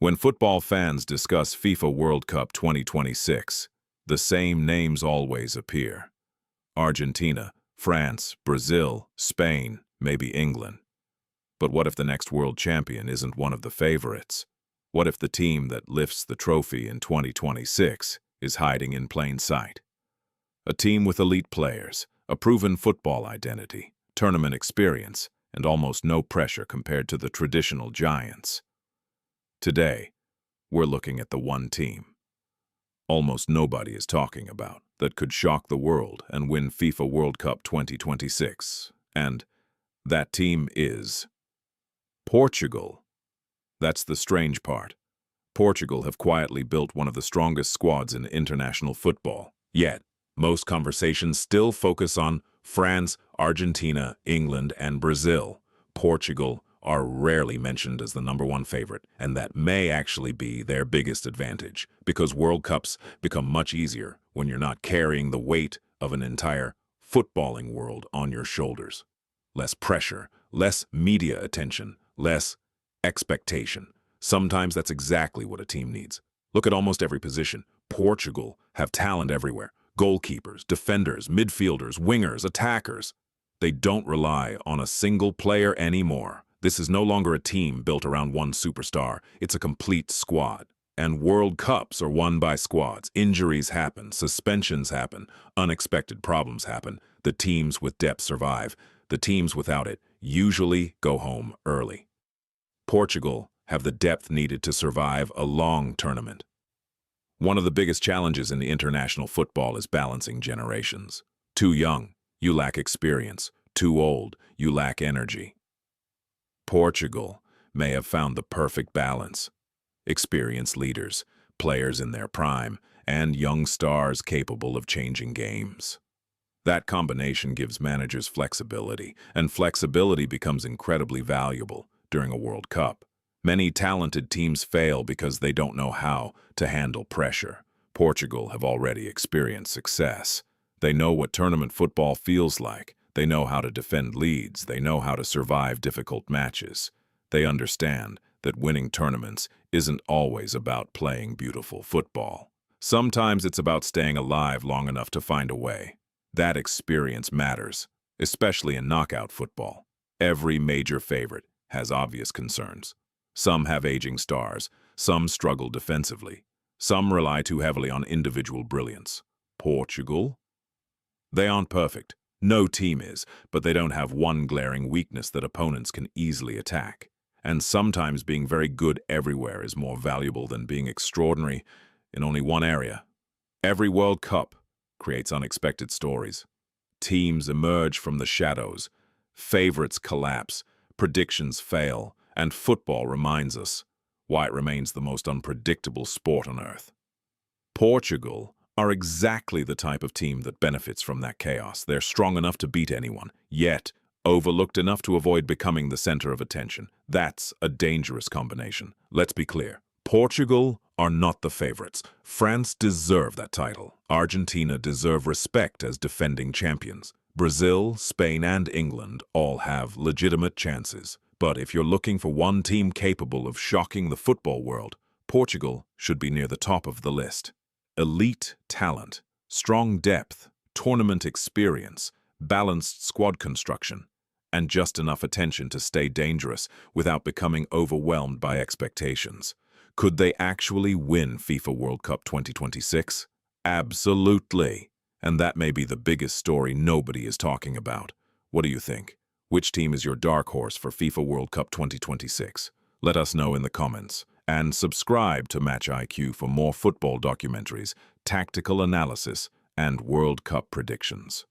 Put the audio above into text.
When football fans discuss FIFA World Cup 2026, the same names always appear. Argentina, France, Brazil, Spain, maybe England. But what if the next world champion isn't one of the favorites? What if the team that lifts the trophy in 2026 is hiding in plain sight? A team with elite players, a proven football identity, tournament experience, and almost no pressure compared to the traditional giants. Today, we're looking at the one team almost nobody is talking about that could shock the world and win FIFA World Cup 2026. And that team is Portugal. That's the strange part. Portugal have quietly built one of the strongest squads in international football. Yet, most conversations still focus on France, Argentina, England, and Brazil. Portugal are rarely mentioned as the #1 favorite, and that may actually be their biggest advantage, because World Cups become much easier when you're not carrying the weight of an entire footballing world on your shoulders. Less pressure, less media attention, less expectation. Sometimes that's exactly what a team needs. Look at almost every position. Portugal have talent everywhere. Goalkeepers, defenders, midfielders, wingers, attackers. They don't rely on a single player anymore. This is no longer a team built around one superstar. It's a complete squad. And World Cups are won by squads. Injuries happen, suspensions happen, unexpected problems happen. The teams with depth survive. The teams without it usually go home early. Portugal have the depth needed to survive a long tournament. One of the biggest challenges in international football is balancing generations. Too young, you lack experience. Too old, you lack energy. Portugal may have found the perfect balance. Experienced leaders, players in their prime, and young stars capable of changing games. That combination gives managers flexibility, and flexibility becomes incredibly valuable during a World Cup. Many talented teams fail because they don't know how to handle pressure. Portugal have already experienced success. They know what tournament football feels like. They know how to defend leads. They know how to survive difficult matches. They understand that winning tournaments isn't always about playing beautiful football. Sometimes it's about staying alive long enough to find a way. That experience matters, especially in knockout football. Every major favorite has obvious concerns. Some have aging stars. Some struggle defensively. Some rely too heavily on individual brilliance. Portugal? They aren't perfect. No team is, but they don't have one glaring weakness that opponents can easily attack. And sometimes being very good everywhere is more valuable than being extraordinary in only one area. Every World Cup creates unexpected stories. Teams emerge from the shadows, favorites collapse, predictions fail, and football reminds us why it remains the most unpredictable sport on earth. Portugal are exactly the type of team that benefits from that chaos. They're strong enough to beat anyone, yet overlooked enough to avoid becoming the center of attention. That's a dangerous combination. Let's be clear. Portugal are not the favorites. France deserve that title. Argentina deserve respect as defending champions. Brazil, Spain, and England all have legitimate chances. But if you're looking for one team capable of shocking the football world, Portugal should be near the top of the list. Elite talent, strong depth, tournament experience, balanced squad construction, and just enough attention to stay dangerous without becoming overwhelmed by expectations. Could they actually win FIFA World Cup 2026? Absolutely. And that may be the biggest story nobody is talking about. What do you think? Which team is your dark horse for FIFA World Cup 2026? Let us know in the comments. And subscribe to Match IQ for more football documentaries, tactical analysis, and World Cup predictions.